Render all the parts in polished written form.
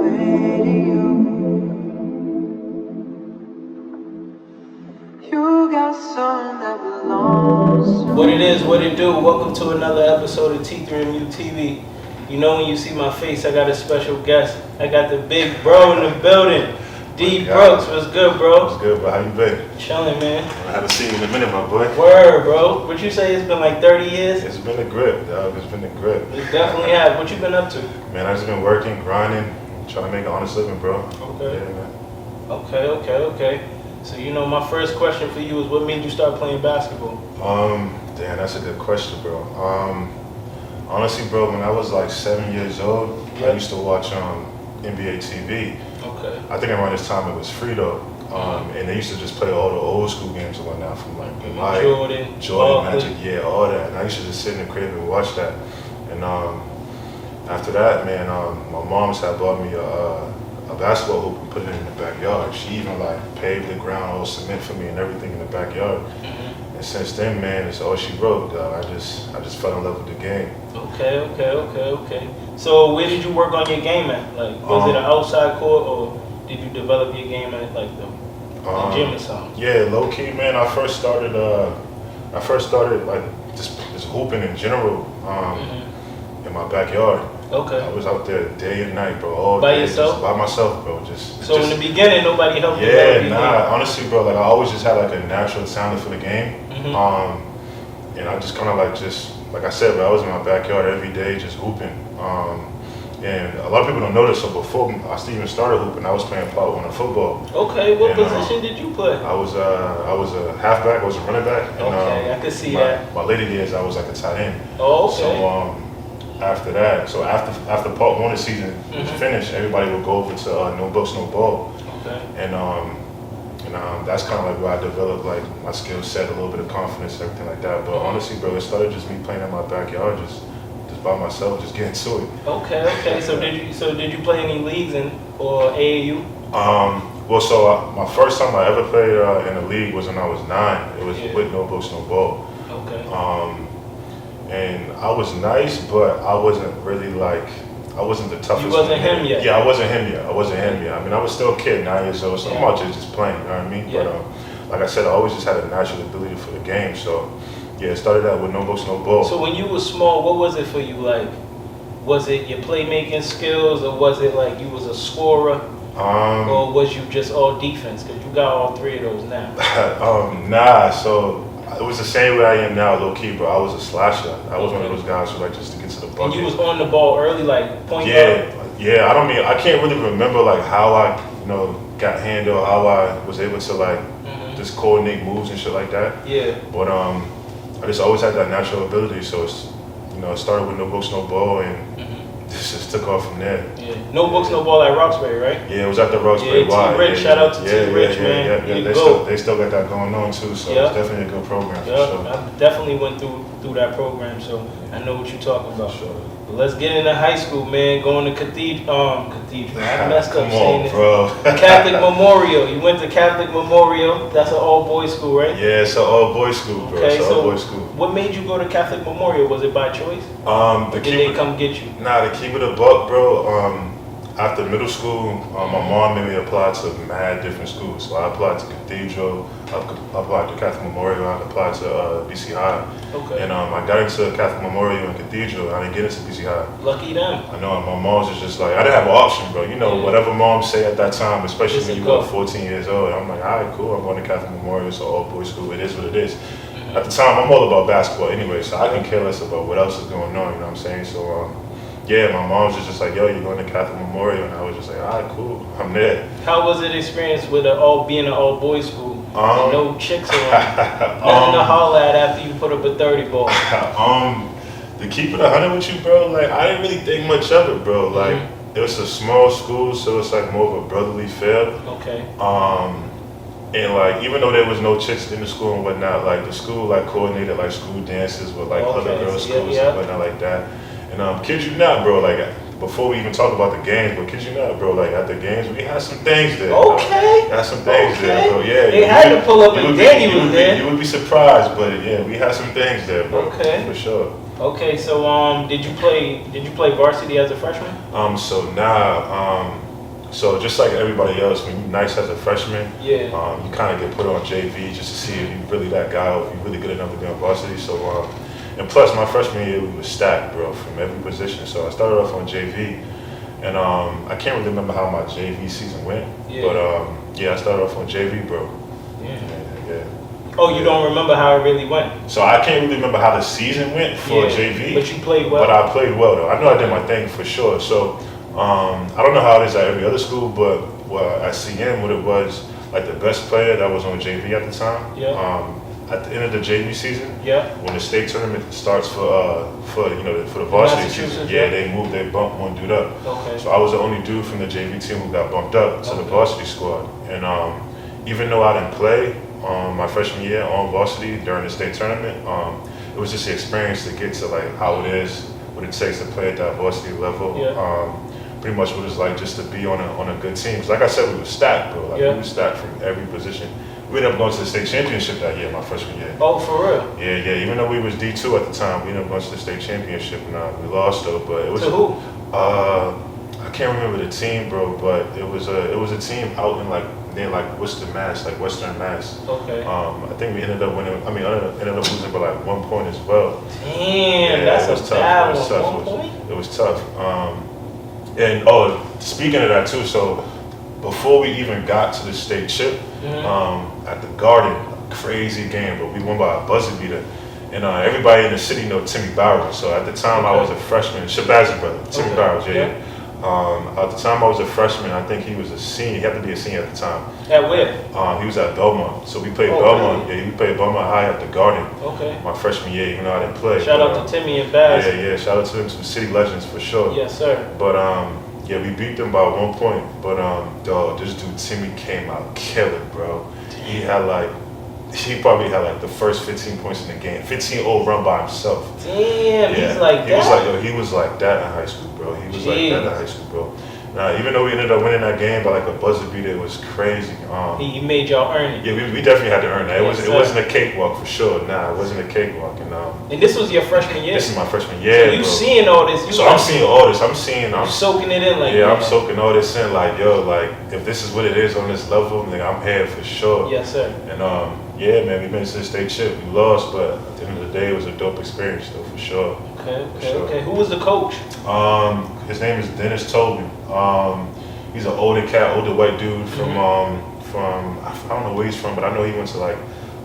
way to you. You got something that belongs to What it is, what it do. Welcome to another episode of T3MU TV. You know when you see my face, I got a special guest. I got the big bro in the building. D Brooks, what's good, bro? What's good, bro? How you been? Chilling, man. I haven't seen you in a minute, my boy. Word, bro. What you say, it's been like 30 years? It's been a grip, dog. It's been a grip. It definitely has. What you been up to? Man, I just been working, grinding, trying to make an honest living, bro. Okay. Yeah, man. Okay. So, you know, my first question for you is what made you start playing basketball? Damn, that's a good question, bro. Honestly, bro, when I was like 7 years old, I used to watch NBA TV. Okay. I think around this time it was free though. And they used to just play all the old school games and whatnot from like Jordan, Magic, yeah, all that. And I used to just sit in the crib and watch that. And after that, man, my mom's had bought me a basketball hoop and put it in the backyard. She even like paved the ground, all cement for me and everything in the backyard. Mm-hmm. And since then, man, it's all she wrote. I just fell in love with the game. Okay. So where did you work on your game at? Like, was it an outside court or did you develop your game at like the gym or something? Yeah, low key, man. I first started like just hooping in general in my backyard. Okay. I was out there day and night, bro. All By day, yourself? just by myself, bro. So in the beginning, nobody helped you? Yeah, nah. Honestly, bro, like I always just had like a natural talent for the game. Mm-hmm. And I just kind of like I said, bro, I was in my backyard every day just hooping. And a lot of people don't know this, so before I even started hooping, I was playing part one of football. Okay, what position did you play? I was a halfback, I was a running back. And, okay, I could see that. My later years, I was like a tight end. Oh, okay. So after that, after part one of the season was finished, everybody would go over to No Books, No Ball. Okay. And that's kind of like where I developed like my skill set, a little bit of confidence, everything like that. But honestly, bro, it started just me playing in my backyard, just by myself, just getting to it. Okay. So did you play any leagues or AAU? My first time I ever played in a league was when I was 9. It was with No Books, No Ball. Okay. And I was nice, but I wasn't really like, I wasn't the toughest. You wasn't him yet? Yeah, I wasn't him yet. I mean, I was still a kid, 9 years old, so I'm out there just playing, you know what I mean? Yeah. But like I said, I always just had a natural ability for the game, so yeah, it started out with No Books, No Ball. So when you were small, what was it for you? Like, was it your playmaking skills, or was it like you was a scorer, or was you just all defense? Because you got all three of those now. Nah, so it was the same way I am now, low key, bro. I was a slasher. I was one of those guys who like just to get to the bucket. And you was on the ball early, like point guard? Yeah. I can't really remember like how I, got handled, how I was able to like just coordinate moves and shit like that. Yeah. But I just always had that natural ability, so it's, it started with No Books, No Ball, and this just took off from there. Yeah. No Books, No Ball at Roxbury, right? Yeah, it was at the Roxbury Y. T-Rich, shout out to T-Rich, man. Yeah. They still got that going on too, so it's definitely a good program for sure. I definitely went through that program, so I know what you're talking about. Sure. But let's get into high school, man. Going to Cathedral. I messed up saying it. Bro. Catholic Memorial. You went to Catholic Memorial. That's an all-boys school, right? Yeah, it's an all-boys school, bro. Okay, it's an all-boys school. What made you go to Catholic Memorial? Was it by choice? Did they come get you? Nah, to keep it a buck, bro. After middle school, my mom made me apply to mad different schools. So I applied to Cathedral, I applied to Catholic Memorial, I applied to BC High. Okay. And I got into Catholic Memorial and Cathedral, I didn't get into BC High. Lucky them. I know, my mom's was just like, I didn't have an option, bro. Whatever moms say at that time, especially when you were 14 years old. I'm like, all right, cool, I'm going to Catholic Memorial, so all boys school, it is what it is. At the time, I'm all about basketball anyway, so I can care less about what else is going on, you know what I'm saying? So, yeah, my mom was just like, yo, you're going to Catholic Memorial, and I was just like, all right, cool, I'm there. How was it experience with being an all-boys school? No chicks around. Nothing to holler at after you put up a 30 ball. To keep it 100 with you, bro, like, I didn't really think much of it, bro. Like, it was a small school, so it's like more of a brotherly feel. Okay. And like, even though there was no chicks in the school and whatnot, like the school like coordinated like school dances with like other girls' schools and whatnot like that. And kid you not, bro, like before we even talk about the games, but kid you not, bro, like at the games, we had some things there. Okay. Had some things there, bro. Yeah. They had to pull up and Danny was there. You would be surprised, but yeah, we had some things there, bro. Okay. For sure. Okay, so did you play varsity as a freshman? So now, So just like everybody else, when you're nice as a freshman, Yeah. you kind of get put on JV just to see if you're really that guy or if you're really good enough to be on varsity. So, and plus my freshman year, we were stacked, bro, from every position. So I started off on JV, and I can't really remember how my JV season went, but I started off on JV, bro. Yeah. Yeah. Oh, you don't remember how it really went? So I can't really remember how the season went for JV. But you played well. But I played well, though. I know I did my thing for sure. So I don't know how it is at every other school, but at CM, what it was, like the best player that was on JV at the time. At the end of the JV season, when the state tournament starts for the varsity season, they bumped one dude up. Okay. So I was the only dude from the JV team who got bumped up to the varsity squad. And even though I didn't play my freshman year on varsity during the state tournament, it was just the experience to get to like how it is, what it takes to play at that varsity level. Pretty much what it's like just to be on a good team. 'Cause like I said, we were stacked, bro. Like we were stacked from every position. We ended up going to the state championship that year, my freshman year. Oh, for real? Yeah. Even though we was D2 at the time, we ended up going to the state championship, and we lost though. But it was to who? I can't remember the team, bro. But it was a team out in like near like Worcester, Mass, like Western Mass. Okay. I think we ended up winning. I mean, ended up losing by like 1 point as well. Damn, that's a bad one. 1 point. It was tough. And speaking of that too, so before we even got to the state chip, at the Garden, crazy game, but we won by a buzzer beater. And everybody in the city know Timmy Bowers. So at the time I was a freshman, Shabazzy brother, Timmy Bowers, at the time I was a freshman, I think he was a senior. He had to be a senior at the time. At where? He was at Belmont. So we played Belmont. Really? Yeah, we played Belmont High at the Garden. Okay. My freshman year, even though I didn't play. Shout out to Timmy and Baz. Yeah. Shout out to them, some city legends for sure. Yes, sir. But we beat them by 1 point. But dog, this dude Timmy came out killing, bro. He probably had like the first 15 points in the game. 15-0 run by himself. Damn, he's like that. He was like that in high school, bro. He was like that in high school, bro. Now, even though we ended up winning that game by like a buzzer beater, it was crazy. He made y'all earn it. Yeah, we definitely had to earn that. It wasn't a cakewalk for sure. Nah, it wasn't a cakewalk. And this was your freshman year? This is my freshman year, so you seeing all this. I'm seeing all this. I'm soaking it in like I'm soaking all this in like, yo, like, if this is what it is on this level, then I'm here for sure. Yes, sir. And man, we made it to the state chip. We lost, but at the end of the day, it was a dope experience though, for sure. Okay. Who was the coach? His name is Dennis Tobin. He's an older white dude from I don't know where he's from, but I know he went to like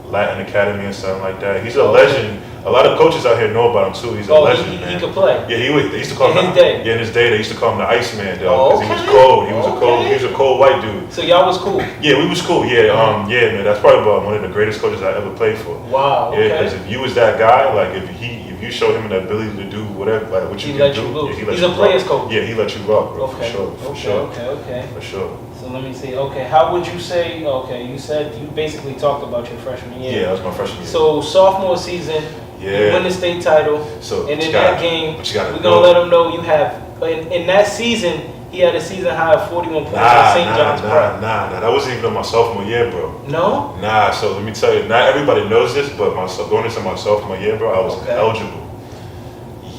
Latin Academy and something like that. He's a legend. A lot of coaches out here know about him too. He's a legend, man. He could play. Yeah, they used to call him in his day they used to call him the Iceman, though, because he was cold. He was a cold white dude. So y'all was cool. Yeah, we was cool. Yeah, man. That's probably one of the greatest coaches I ever played for. Wow. Yeah, because if you was that guy, like if you showed him the ability to do whatever, like what you can do, he's a player's coach. Yeah, he let you rock, bro. For sure. Okay. For sure. So let me see. Okay, how would you say? Okay, you said you basically talked about your freshman year. Yeah, that was my freshman year. So sophomore season, you win the state title. So and in that game, we're gonna let him know you have in that season. He had a season high of 41 points at St. John's Park. Nah. That wasn't even on my sophomore year, bro. No? Nah, so let me tell you, not everybody knows this, but going into my sophomore year, bro, I was eligible.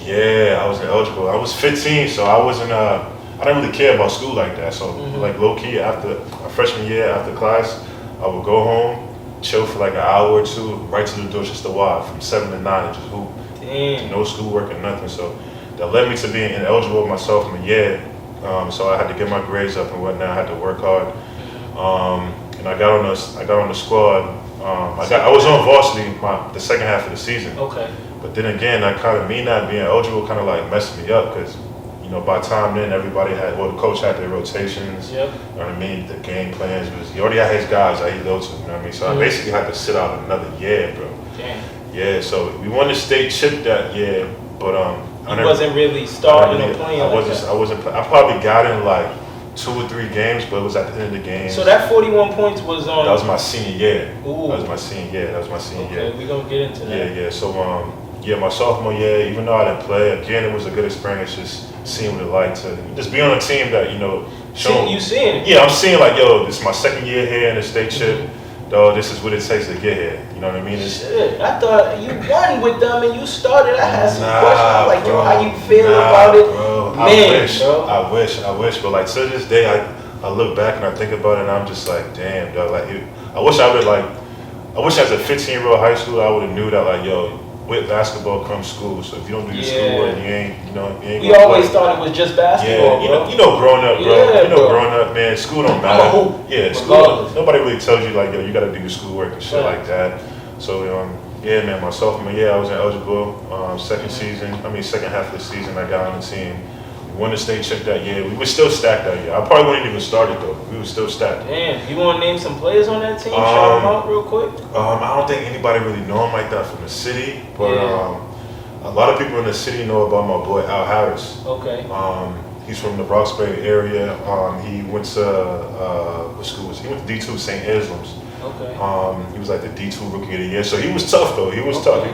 Yeah, I was eligible. I was 15, so I wasn't, I didn't really care about school like that. So, like, low-key, after my freshman year, after class, I would go home, chill for like an hour or two, right to the Dorchester Y from 7 to 9 and just hoop. Damn. No schoolwork or nothing. So that led me to being ineligible my sophomore year. So I had to get my grades up and whatnot. I had to work hard. And I got on the squad. I was on varsity the second half of the season. Okay. But then again, me not being eligible kind of like messed me up because, by time then everybody the coach had their rotations. Yep. You know what I mean? The game plans he already had his guys that he go to. You know what I mean? So I basically had to sit out another year, bro. Damn. Yeah. So we won the state chip that year, but you wasn't really starting or playing. I probably got in like 2 or 3 games, but it was at the end of the game. So that 41 points was on. That was my senior year. Ooh. That was my senior year. Okay, we're gonna get into that. Yeah. So my sophomore year, even though I didn't play, again it was a good experience. Just seeing what it like to just be on a team that You seeing it? Yeah, I'm seeing like, yo, this is my second year here in the state chip. Though this is what it takes to get here. You know what I mean? Shit, I thought you won with them and you started. I had some questions like, bro, yo, how you feel about it? Bro. Man, I wish. But like to this day, I look back and I think about it, and I'm just like, damn, dog. Like, I wish as a 15-year-old high schooler, I would have knew that, like, yo, with basketball comes school. So if you don't do your schoolwork, you ain't. We always thought it was just basketball, bro. You know, growing up, bro. Yeah, Growing up, man, school don't matter. Yeah, school. Nobody really tells you like, yo, you got to do your schoolwork and shit like that. So, yeah, man, my sophomore year, I was eligible. Second half of the season, I got on the team. We won the state check that year. We were still stacked that year. I probably wouldn't even started though. We were still stacked. Damn, you want to name some players on that team? Shout them out real quick. I don't think anybody really know him like that from the city, but a lot of people in the city know about my boy Al Harris. Okay. He's from the Roxbury area. He went to what school was he? He went to D2 St. Islam's. Okay. He was like the D2 Rookie of the Year, so he was tough though. He was tough.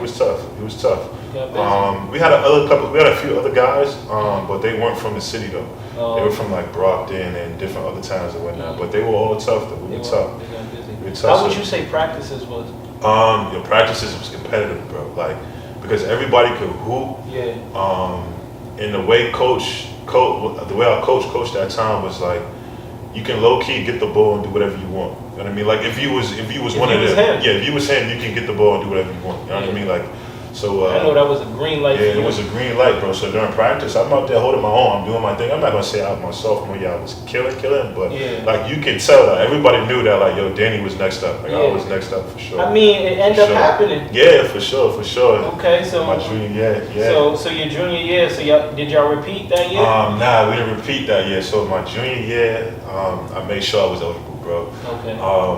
We had a few other guys, but they weren't from the city though. They were from like Brockton and different other towns and whatnot. But they were all tough though. We were tough. How would you say practices was? Your practices was competitive, bro. Like because everybody could hoop. Yeah. And the way our coach coached that time was like, you can low key get the ball and do whatever you want. You know what I mean? Like if you was one of them, if you was him, you can get the ball and do whatever you want. You know what I mean? Like so. I know that was a green light. Yeah, it was a green light, bro. So during practice, I'm out there holding my own. I'm doing my thing. I'm not gonna say I was my sophomore year I was killing, but like you can tell that everybody knew that like yo, Danny was next up. Like I was next up for sure. I mean, it ended up happening. Yeah, for sure. Okay, so my junior year, yeah. So your junior year, did y'all repeat that year? Nah, we didn't repeat that year. So my junior year, I made sure I was eligible, bro. Okay.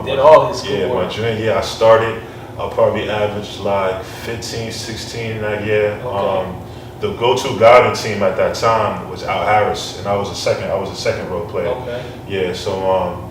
Did all his schoolwork. Yeah, my junior year I started. I'll probably average like 15, 16 that year. Okay. The go-to guarding team at that time was Al Harris, and I was a second row player. Okay. Yeah, so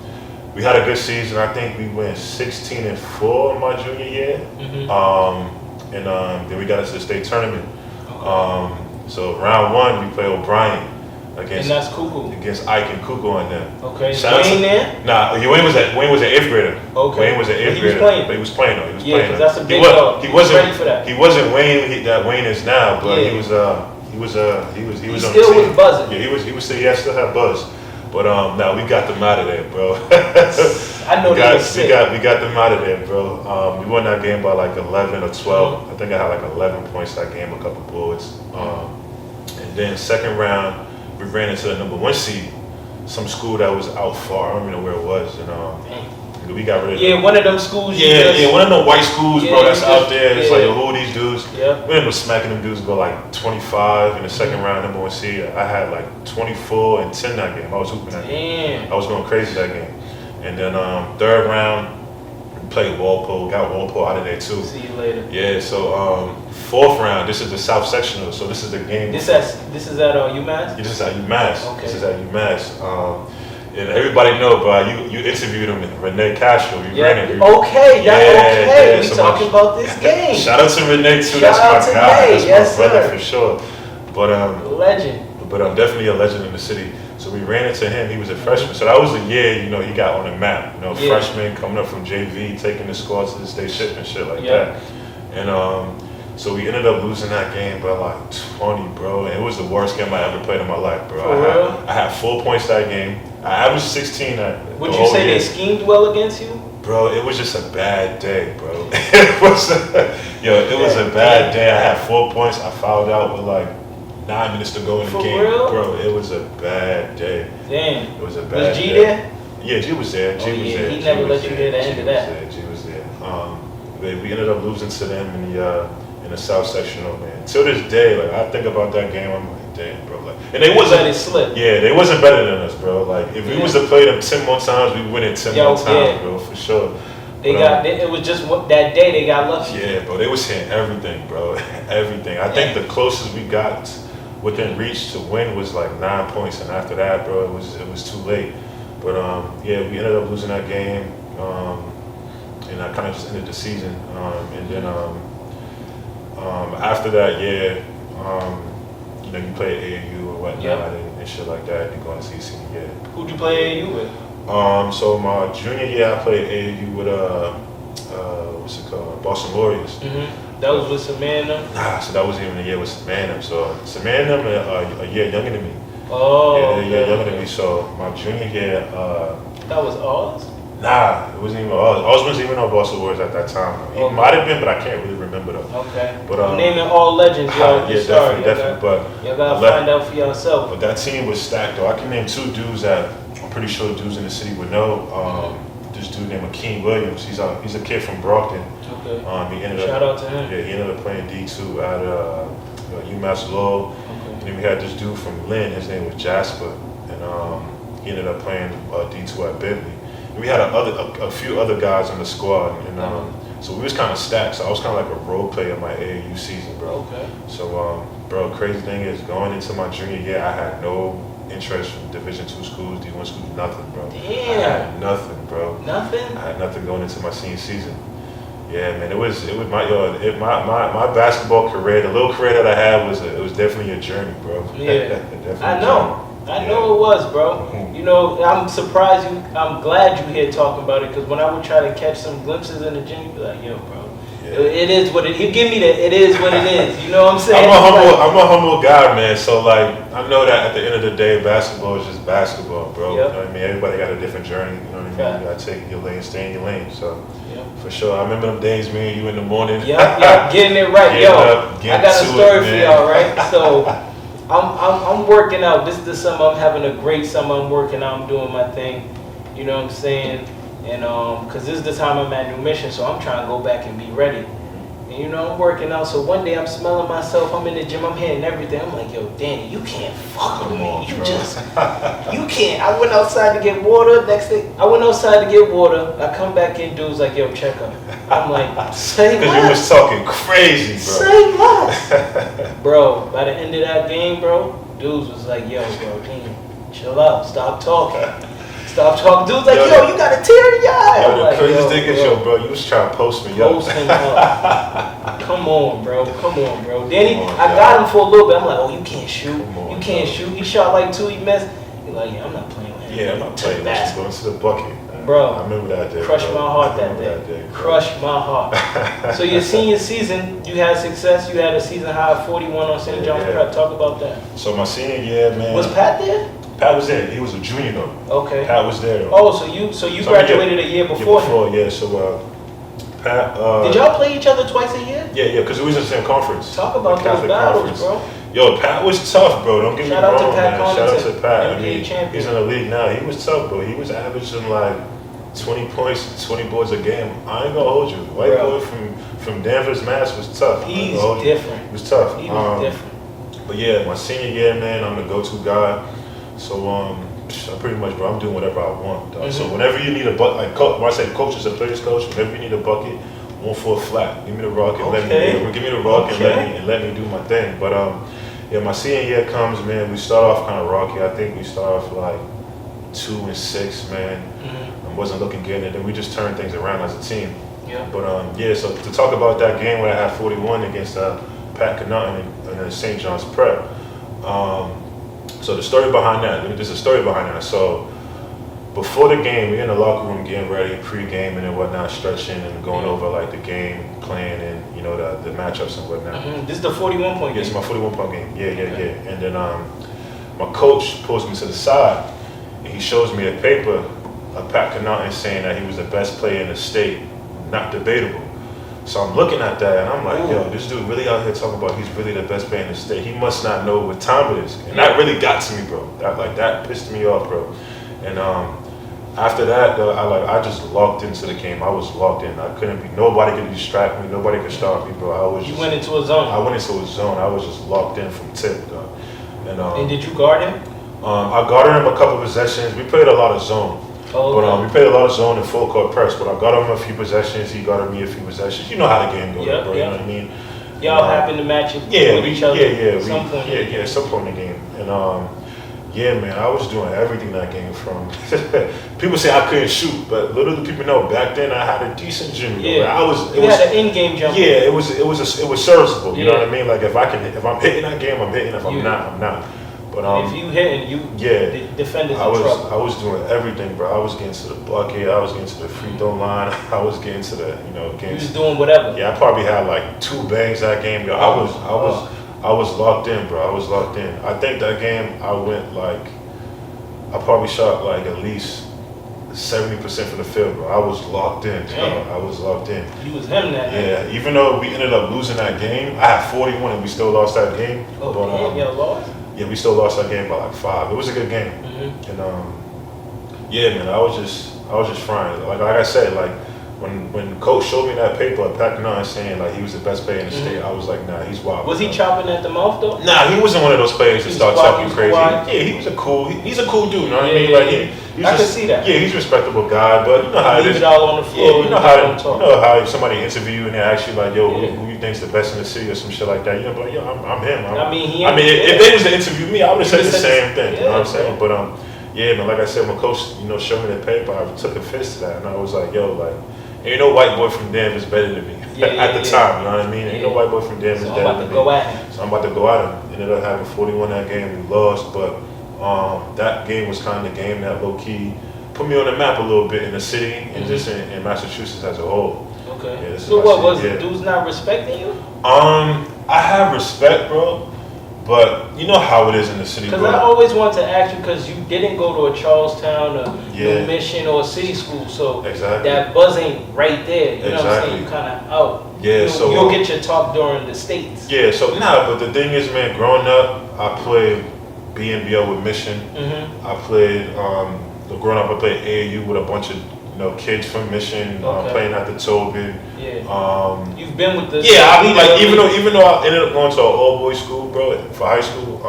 we had a good season. I think we went 16-4 in my junior year. Mm-hmm. And then we got into the state tournament. Okay. So round one we played O'Brien against Ike and Kuku on them. Okay. Wayne there? Nah, Wayne was an 8th grader. Okay. Wayne was an 8th grader. But he was playing though. Because that's a big dog. He wasn't ready for that. He wasn't Wayne that Wayne is now, but he was he was on the team. Was buzzing. Yeah, he still had buzz. But now we got them out of there, bro. I know we got them out of there, bro. We won that game by like 11 or 12. Mm-hmm. I think I had like 11 points that game, a couple boards. And then second round, we ran into the number 1 seed, some school that was out far. I don't even know where it was, and we got rid of them. One of them schools. One of them white schools, bro. That's out there. It's like, who are these dudes? Yeah. We ended up smacking them dudes, go like 25 in the second round, number 1 seed. I had like 24 and 10 that game. I was hooping that game. I was going crazy that game. And then third round, we played Walpole. Got Walpole out of there too. See you later. Yeah. So fourth round, this is the South Sectional. So this is the game. This is at UMass? Yeah, this is at UMass. Okay. This is at UMass. And everybody know, bro, you interviewed him, Renee Castro. You ran it. Okay. We talking about this game. Shout out to Renee too. Shout That's my guy. That's my brother sir. for sure. But legend. But I'm definitely a legend in the city. So we ran into him. He was a freshman. So that was the year, he got on the map. Freshman coming up from JV, taking the squad to the state ship and shit like that. And so we ended up losing that game by like 20, bro. And it was the worst game I ever played in my life, bro. For real? I had 4 points that game. I averaged 16. Would you say they schemed well against you? Bro, it was just a bad day, bro. It was a bad day. I had 4 points. I fouled out with like 9 minutes to go in the game. Real? Bro, it was a bad day. Damn. It was a bad Was G day. there? Yeah, G was there. G was there. He never let you hear the end of that. G was there. We ended up losing to them in the South Sectional, man. Till this day, like I think about that game, I'm like, damn, bro. Like, and they wasn't. Let it slip. Yeah, they wasn't better than us, bro. Like if we was to play them 10 more times, we win it 10 more times, bro, for sure. It was just that day they got lucky. Yeah, bro, they was hitting everything, bro. Everything. I think the closest we got within reach to win was like 9 points, and after that, bro, it was too late. But we ended up losing that game, and I kind of just ended the season. And then after that year, you play AAU or whatnot and shit like that. You go on to CC. Yeah. Who'd you play AAU with? So my junior year, I played AAU with what's it called, Boston Warriors. Mm-hmm. That was with Samantha. Nah, so that wasn't even a year with Samantha. So Samantha, a year younger than me. Oh, yeah, okay, they're younger than me. So my junior year, that was Oz? nah, it wasn't even Oz wasn't even on Boston Wars at that time. He might have been, but I can't really remember though. Okay. But I'm naming all legends, y'all. yeah, definitely. But y'all gotta find out for yourself. But that team was stacked though. I can name 2 dudes that I'm pretty sure dudes in the city would know. This dude named Akeem Williams. He's a kid from Brockton. Okay. Shout out to him. Yeah, he ended up playing D2 at UMass Lowell. Okay. And then we had this dude from Lynn. His name was Joesph, and he ended up playing D2 at Bentley. And we had a few other guys on the squad, and so we was kind of stacked. So I was kind of like a role player in my AAU season, bro. Okay. So, bro, crazy thing is going into my junior year, I had no interest from Division II schools, D1 schools, nothing, bro. Damn. I had nothing, bro. Nothing? I had nothing going into my senior season. Yeah, man, it was my basketball career, the little career that I had was definitely a journey, bro. Yeah, I know. I know it was, bro. You know, I'm glad you're here talking about it, because when I would try to catch some glimpses in the gym, you'd be like, yo, bro. Yeah. It is what it. You give me that. It is what it is. You know what I'm saying? I'm a humble guy, man. So like, I know that at the end of the day, basketball is just basketball, bro. Yep. You know what I mean? Everybody got a different journey. You know what I mean? Yeah. You gotta take your lane, stay in your lane. So yep. for sure, I remember them days, me and you in the morning. Yeah, getting it right, I got a story for y'all, right? So I'm working out. This is the summer. I'm having a great summer. I'm working out. I'm doing my thing. You know what I'm saying? And because this is the time I'm at New Mission, so I'm trying to go back and be ready. And you know, I'm working out, so one day I'm smelling myself, I'm in the gym, I'm hitting everything. I'm like, yo, Danny, you can't fuck with me. You can't. I went outside to get water. Next thing, I went outside to get water. I come back in, dude's like, yo, check up. I'm like, say what? Because you was talking crazy, bro. Say what? Bro, by the end of that game, bro, dudes was like, yo, bro, damn, chill out, stop talking. Stop talking. Dude's like, yo, you got a tear in your eye. Yo, the craziest thing is, yo, bro, you was trying to post me up. Post him up. Come on, bro. Danny, I got him for a little bit. I'm like, oh, you can't shoot. You can't shoot. He shot like 2, he missed. He's like, yeah, I'm not playing with him. Yeah, I'm not playing. Let's just go into the bucket. Bro, I remember that day. Crushed my heart that day. Crushed my heart. So your senior season, you had success. You had a season high of 41 on St. John's Prep. Talk about that. So my senior year, man. Was Pat there? Pat was there. He was a junior though. Okay. Pat was there though. Oh, so you graduated a year before him? Yeah. So Pat. Did y'all play each other twice a year? Yeah, because we was in the same conference. Talk about those battles, bro. Yo, Pat was tough, bro. Don't get me wrong, man. Shout out to Pat. I mean, champion. He's in the league now. He was tough, bro. He was averaging like 20 points, 20 boards a game. I ain't gonna hold you. White boy from Danvers, Mass was tough. He's different. He was tough. He was different. But yeah, my senior year, man, I'm the go-to guy. So I pretty much, bro, I'm doing whatever I want. Mm-hmm. So whenever you need a bucket, like when I say coach is a player's coach, whenever you need a bucket, 1 for a flat. Give me the rock and let me do my thing. But yeah, my senior year comes, man. We start off kind of rocky. I think we start off like 2-6, man. Mm-hmm. I wasn't looking good, and then we just turned things around as a team. Yeah. But yeah, so to talk about that game where I had 41 against Pat Connaughton in St. John's Prep. So the story behind that, there's a story behind that. So before the game, we're in the locker room getting ready, pre-game and whatnot, stretching and going over like the game plan and, you know, the matchups and whatnot. Mm-hmm. This is the 41-point game? Yes, my 41-point game. Yeah. And then my coach pulls me to the side and he shows me a paper of Pat Connaughton saying that he was the best player in the state, not debatable. So I'm looking at that and I'm like, yo, this dude really out here talking about he's really the best player in the state. He must not know what time it is. And that really got to me, bro. That pissed me off, bro. And after that, I just locked into the game. I was locked in. Nobody could distract me. Nobody could stop me, bro. You went into a zone. I went into a zone. I was just locked in from tip, though. And did you guard him? I guarded him a couple possessions. We played a lot of zone. Oh, okay. But we played a lot of zone and full court press. But I got him a few possessions. He got me a few possessions. You know how the game goes, bro. You know what I mean? Y'all happen to match it with each other at some point. At some point in the game. And yeah, man, I was doing everything that game from. People say I couldn't shoot, but little do people know back then I had a decent jump. Yeah, you had an in-game jump. Yeah, it was serviceable. You know what I mean? Like if I'm hitting that game, I'm hitting. If I'm not, I'm not. But if you hitting, the defenders in trouble. I was doing everything, bro. I was getting to the bucket. I was getting to the free throw line. I was getting to the, You was doing whatever. Yeah, I probably had like 2 bangs that game. Yo, I I was locked in, bro. I was locked in. I think that game I went like, I probably shot like at least 70% from the field, bro. I was locked in. I was locked in. You was him that night. Yeah, even though we ended up losing that game, I had 41 and we still lost that game. Oh, damn, y'all lost? Yeah, we still lost that game by like 5. It was a good game. Mm-hmm. And yeah, man, I was just frying. Like I said, like when coach showed me that paper at Pac 9 saying like he was the best player in the state, I was like, nah, he's wild. Was he chopping at the mouth though? Nah, he wasn't one of those players that start talking crazy. Quiet. Yeah, he was he's a cool dude, you know what I mean? Like I can see that. Yeah, he's a respectable guy, but you know how Leave it is. it all on the floor. Yeah, you know how somebody interview you and they ask you like, yo, who you think's the best in the city or some shit like that. You know, but yo, I'm him. If they was to interview me, I would have said the same thing. You know what I'm saying? But yeah, man, like I said, when coach, showed me the paper, I took offense to that, and I was like, yo, like, ain't no white boy from Denver is better than me at the time. You know what I mean? Ain't no white boy from Denver is better than me. So I'm about to go at him. Ended up having 41 that game. We lost, but that game was kind of the game that low key put me on the map a little bit in the city and just in Massachusetts as a whole. Okay. Yeah, so what was it? Dudes not respecting you? I have respect, bro. But you know how it is in the city, bro. Because I always want to ask you, because you didn't go to a Charlestown or New Mission or a city school, so that buzz ain't right there. You know what I'm saying? You kind of out. Yeah, so you'll get your talk during the States. Yeah, so but the thing is, man, growing up, I played BNBL with Mission. Mm-hmm. I played growing up, I played AAU with a bunch of kids from Mission, playing at the Tobin. Yeah. You've been with the even though I ended up going to an all boys school, bro, for high school.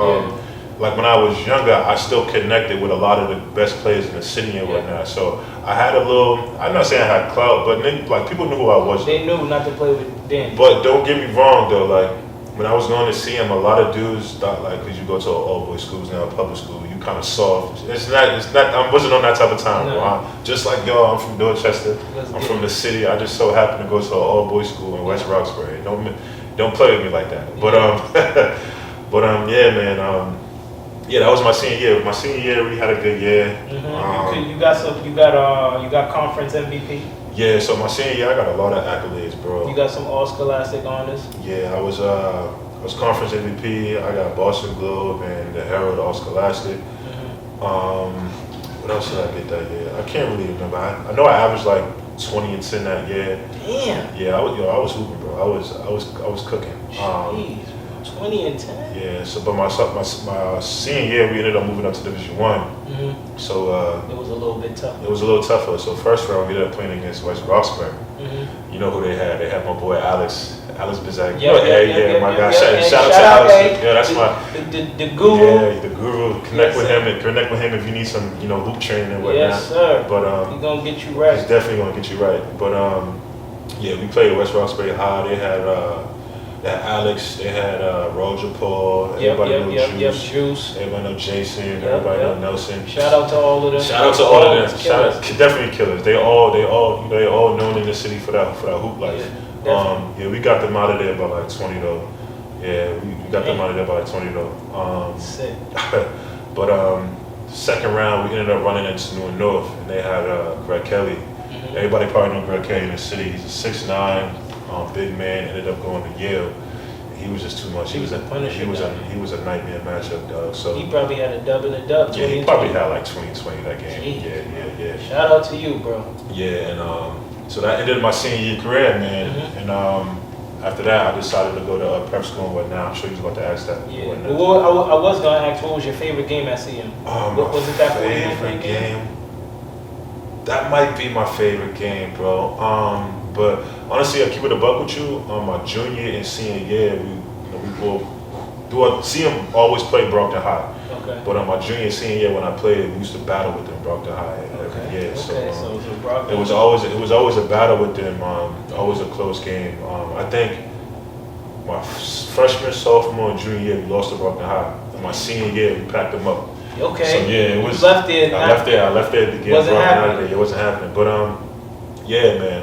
Like when I was younger, I still connected with a lot of the best players in the city and whatnot. So I had a little. I'm not saying I had clout, but like people knew who I was. They knew not to play with Dan. But don't get me wrong though, like when I was going to see him, a lot of dudes thought like, because you go to all boys schools now, public school, you kind of soft. It's not. I wasn't on that type of time. No. Just like I'm from Dorchester. I'm from the city. I just so happened to go to an all boys school in West Roxbury. Don't play with me like that. But yeah, man. Yeah, that was my senior year. My senior year, we had a good year. Mm-hmm. You got conference MVP. Yeah, so my senior year, I got a lot of accolades, bro. You got some All Scholastic honors. Yeah, I was conference MVP. I got Boston Globe and the Herald All Scholastic. Mm-hmm. What else did I get that year? I can't really remember. I know I averaged like 20 and 10 that year. Damn. Yeah, I was hooping, bro. I was cooking. Jeez. 20 and 10? Yeah, so but my senior year we ended up moving up to Division 1. Mm-hmm. So it was a little bit tougher. It was a little tougher. So first round we ended up playing against West Roxbury. Mm-hmm. You know who they had? They had my boy Alex Bizak. My guy. Shout out to Alex. Yeah, that's the guru. Yeah, the guru. Connect with him if you need some, hoop training and whatnot. Yes, sir. But he's gonna get you right. He's definitely gonna get you right. But yeah, we played West Roxbury High. They had Alex, they had Roger Paul, everybody know Juice, everybody know Jason, everybody know Nelson. Shout out to all of them. Definitely killers. They all known in the city for that hoop life. Yeah, we got them out of there by like 20 though. Yeah, we got them out of there by like 20 though. Sick. But second round we ended up running into New and North, and they had Greg Kelly. Mm-hmm. Everybody probably know Greg Kelly in the city. He's a 6'9". Big man, ended up going to Yale. He was just too much. He was a nightmare matchup, dog. So he probably had a dub and a dub. Yeah, he probably had like 20 that game. Jeez. Yeah. Shout out to you, bro. Yeah, and so that ended my senior year career, man. Mm-hmm. And after that, I decided to go to prep school and whatnot. I'm sure you was about to ask that. Yeah. Well, I was gonna ask, what was your favorite game at CM? Was it that favorite game? That might be my favorite game, bro. But honestly, I keep it a buck with you. My junior and senior year, we both see him always play Brockton High. Okay. But my junior and senior year, when I played, we used to battle with them Brockton High every year. So it was always a battle with them. Always a close game. I think my freshman, sophomore, and junior year, we lost to Brockton High. And my senior year, we packed them up. Okay. So yeah, it was. You left there. I left there to get Brockton out of there. It wasn't happening. But yeah, man.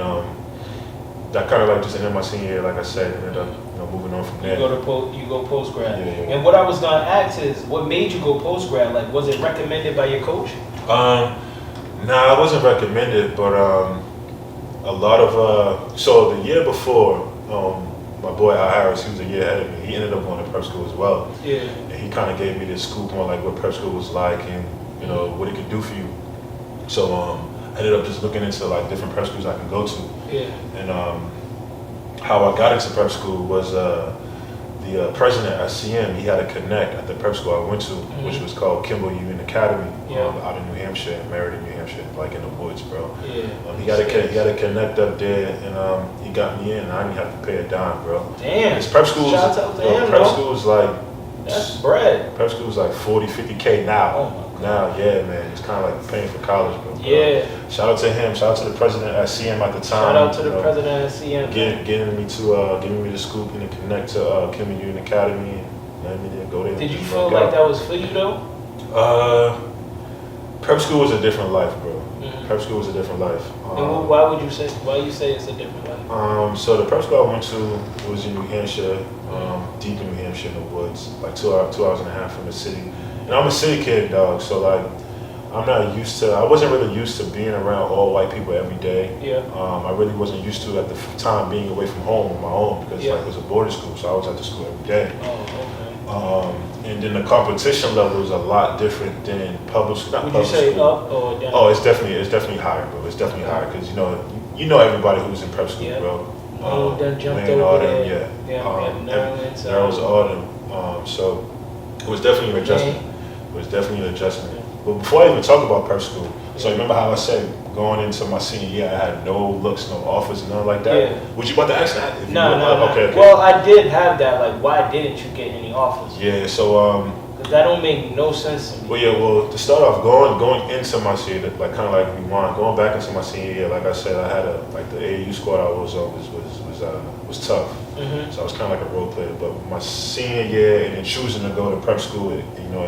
That kind of like just ended my senior year, like I said, ended up moving on from there. You go post grad. Yeah. And what I was gonna ask is, what made you go post grad? Like, was it recommended by your coach? Nah, it wasn't recommended, but a lot of so the year before, my boy Al Harris, he was a year ahead of me. He ended up going to prep school as well. Yeah. And he kind of gave me this scoop on like what prep school was like and you know what it could do for you. So I ended up just looking into like different prep schools I can go to. Yeah. And how I got into prep school was the president at CM, he had a connect at the prep school I went to, which was called Kimball Union Academy, out in New Hampshire, Meriden, New Hampshire, like in the woods, bro. Yeah. He got a connect up there, and he got me in, and I didn't have to pay a dime, bro. Damn. This prep school, Shout out to him, prep bro. school is like, that's bread. Prep school is like 40, 50K now. Oh my God. Now, yeah, man, it's kind of like paying for college, bro. Yeah. Shout out to him. Shout out to the president at CM at the time. Shout out to the president at CM. Giving me the scoop and to connect to Kimball Union Academy and let me go there. Did you feel like that was for you though? Prep school was a different life, bro. Prep school was a different life. And why you say it's a different life? So the prep school I went to was in New Hampshire, deep in New Hampshire in the woods, like 2 hours and a half from the city. And I'm a city kid, dog, so like I wasn't really used to being around all white people every day. Yeah. I really wasn't used to at the time being away from home on my own because like it was a boarding school, so I was at the school every day. Oh, okay. And then the competition level is a lot different than public school. Would you say up or down? Oh, it's definitely higher, bro. It's definitely higher because you know everybody who's in prep school, bro. Done jumped Lane, over them, there. There was all them. So it was definitely an adjustment. It was definitely an adjustment. But before I even talk about prep school, so remember how I said going into my senior year, I had no looks, no offers, and nothing like that? Yeah. Would you about to ask that? No. Okay. Well, I did have that. Like, why didn't you get any offers? Yeah, so because that don't make no sense to me. Well, to start off, going into my senior, like kind of like rewind, going back into my senior year, like I said, I had the AAU squad I was on was tough. So I was kind of like a role player. But my senior year and then choosing to go to prep school, it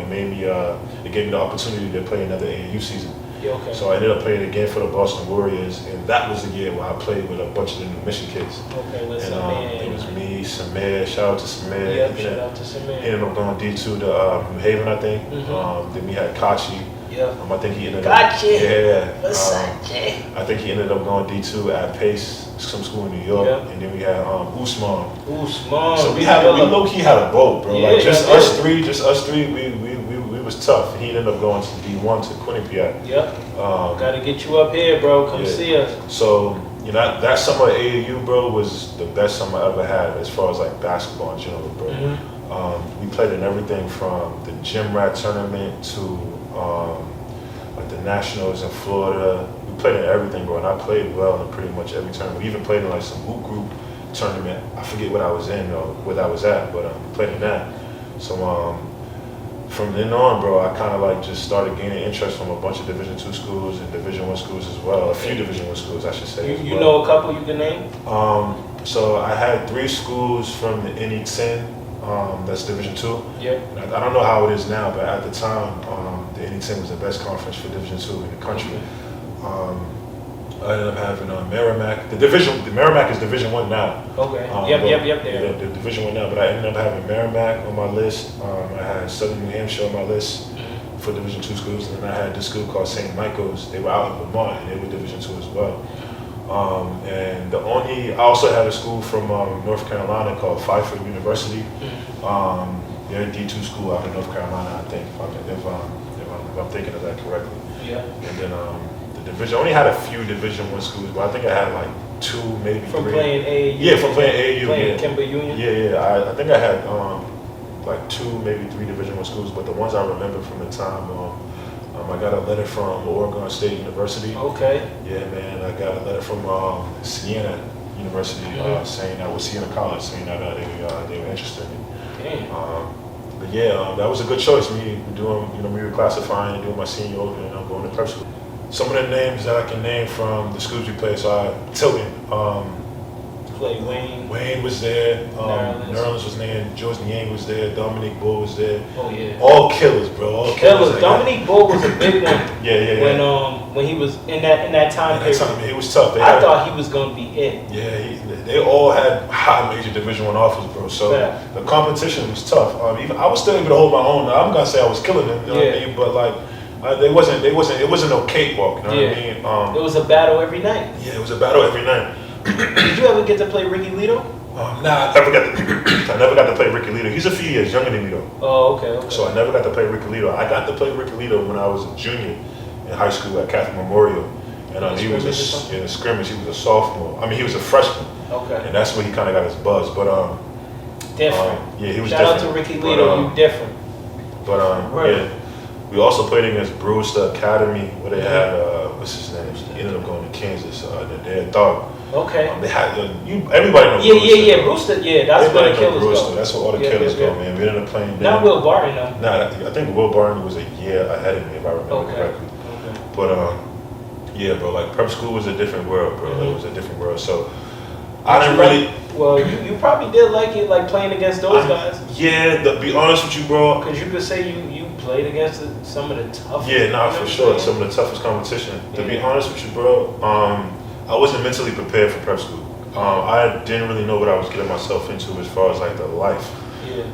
made me, it gave me the opportunity to play another AAU season. Yeah, okay. So I ended up playing again for the Boston Warriors, and that was the year where I played with a bunch of the New Mission kids. Okay, let's it was me, Samir, shout out to Samir. Yep, shout out to Samir. He ended up going D2 to New Haven, I think. Then we had Kachi. Yeah. I think he ended Kachi. up. Yeah. Versace. I think he ended up going D2 at Pace, some school in New York. Yep. And then we had Usman. Usman. So we low-key had a boat, bro. Yeah, like just us three, we was tough. He ended up going to D1 to Quinnipiac. Yep. Gotta get you up here, bro. Come see us. So, that summer at AAU, bro, was the best summer I ever had as far as like basketball in general, bro. We played in everything from the gym rat tournament to like the nationals in Florida. We played in everything, bro, and I played well in pretty much every tournament. We even played in like some hoop group tournament. I forget what I was in or where I was at, but we played in that. So from then on, bro, I kind of like just started gaining interest from a bunch of Division II schools and Division I schools as well. A few Division I schools, I should say. You know a couple you can name? So I had 3 schools from the NE10. That's Division II. Yeah. I don't know how it is now, but at the time, the NE10 was the best conference for Division II in the country. I ended up having Merrimack. The Merrimack is Division I now. Okay. Yep. There. The Division I now, but I ended up having Merrimack on my list. I had Southern New Hampshire on my list for Division II schools, and then I had this school called St. Michael's. They were out in Vermont, and they were Division II as well. And I also had a school from North Carolina called Pfeiffer University. They're a D2 school out in North Carolina, I think, if I'm thinking of that correctly. Yeah. And then the division, I only had a few Division I schools, but I think I had like 2, maybe 3. From playing AAU? Yeah, from playing AAU. Playing Kimball Union? Yeah. I think I had like 2, maybe 3 Division I schools, but the ones I remember from the time, I got a letter from Oregon State University. Okay. Yeah, man. I got a letter from Siena University saying that was Siena College saying that they were interested in me. But yeah, that was a good choice. Me doing, me reclassifying and doing my senior year and going to prep school. Some of the names that I can name from the schools we played. So Tilton. Played Wayne. Wayne was there. Nerlens was there. George Niang was there. Dominique Bull was there. Oh yeah. All killers, bro. All killers. Like, Dominique Bull was a big one. Yeah. When he was in that time period. He was tough. I thought he was gonna be it. Yeah, they all had high major Division I offers, bro. So the competition was tough. Even I was still able to hold my own. I'm gonna say I was killing them, you know what I mean? But like, it wasn't no cakewalk. You know what I mean? It was a battle every night. Yeah, it was a battle every night. Did you ever get to play Ricky Lito? Nah, I never got to play Ricky Lito. He's a few years younger than me though. Oh, okay. So I never got to play Ricky Lito. I got to play Ricky Lito when I was a junior in high school at Catholic Memorial. And he was in a scrimmage, he was a sophomore. I mean, he was a freshman. Okay. And that's where he kind of got his buzz. But different. Yeah, he was Shout different. Shout out to Ricky Lito, you different. But yeah, we also played against Brewster Academy, where they had what's his name? He ended up going to Kansas. Their dog. Okay. They had everybody knows. Yeah, Brewster. Yeah, that's where the killers go. That's where all the killers go, man. We ended up playing. Not Will Barton, though. Nah, I think Will Barton was a year ahead of me, if I remember correctly. Okay. But yeah, bro, like prep school was a different world, bro. It was a different world. So I didn't really. Well, you probably did like it, like playing against those guys. Yeah, to be honest with you, bro. Because you could say you played against some of the toughest. Yeah, nah, for sure. Some of the toughest competition. To be honest with you, bro, I wasn't mentally prepared for prep school. I didn't really know what I was getting myself into as far as like the life. Yeah.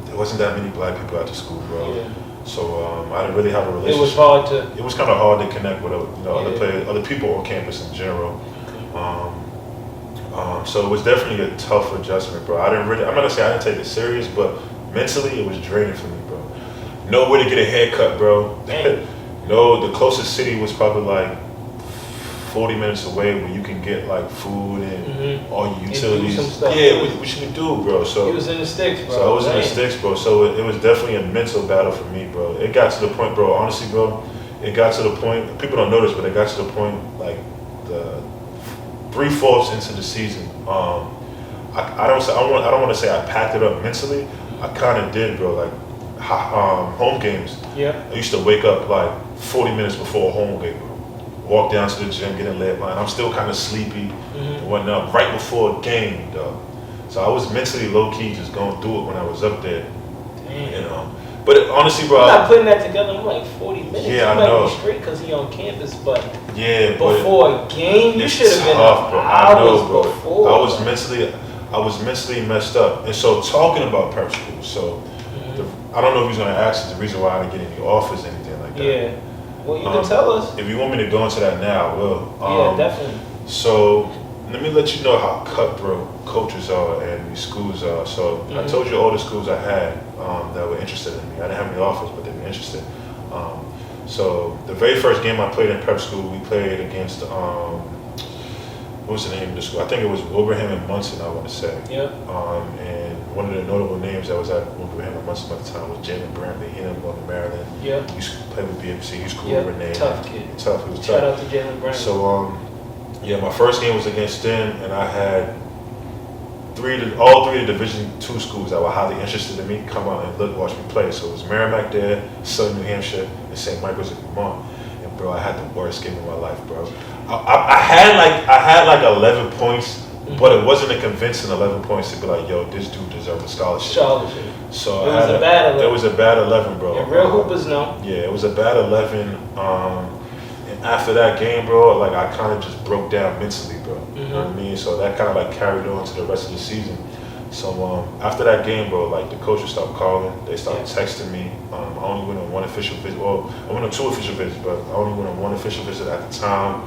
There wasn't that many black people at the school, bro. Yeah. So I didn't really have a relationship. It was hard to. It was kind of hard to connect with other players, other people on campus in general. So it was definitely a tough adjustment, bro. I'm not gonna say I didn't take it serious, but mentally it was draining for me, bro. Nowhere to get a haircut, bro. No, the closest city was probably like 40 minutes away where you can get like food and all your utilities. And do some stuff. Yeah, what you can do, bro. So he was in the sticks, bro. So I was in the sticks, bro. So it was definitely a mental battle for me, bro. It got to the point, bro. Honestly, bro, it got to the point. People don't notice, but it got to the point like the 3/4 into the season. I don't want to say I packed it up mentally. I kind of did, bro. Like home games. Yeah. I used to wake up like 40 minutes before a home game, bro. Walk down to the gym, get in lead line. I'm still kind of sleepy and whatnot. Right before a game, though. So I was mentally low key, just going through it when I was up there. Damn. You know. But honestly, bro, I'm not putting that together. I'm like 40 minutes. Yeah, I know. Might be straight because he on campus, but yeah, before a game, you should have been tough, bro. hours bro. before. I was mentally messed up. And so talking about prep school, so I don't know if he's gonna ask us the reason why I didn't get any offers or anything like that. Yeah. Well, you can tell us. If you want me to go into that now, I will. Yeah, definitely. So let me let you know how cutthroat coaches are and these schools are. So I told you all the schools I had that were interested in me. I didn't have any offers, but they were interested. So the very first game I played in prep school, we played against what was the name of the school? I think it was Wilbraham and Munson, I want to say. Yeah. And one of the notable names that was at Wilbraham and Munson at the time was Jalen Brantley. He ended up going to Maryland. Yeah. He used to play with BMC. He was cool with Renee. Tough kid. Tough. He was tough. Shout out to Jalen Brantley. So yeah, my first game was against them, and I had all three of the Division II schools that were highly interested in me come out and watch me play. So it was Merrimack there, Southern New Hampshire, and St. Michael's in Vermont. And bro, I had the worst game of my life, bro. I had like 11 points, but it wasn't a convincing 11 points to be like, yo, this dude deserves a scholarship. So it was a bad 11. It was a bad 11, bro. And real hoopers know. Yeah, it was a bad 11. And after that game, bro, like I kind of just broke down mentally, bro. You know what I mean? So that kind of like carried on to the rest of the season. So after that game, bro, like the coaches stopped calling. They started texting me. I only went on one official visit. Well, I went on 2 official visits, but I only went on 1 official visit at the time,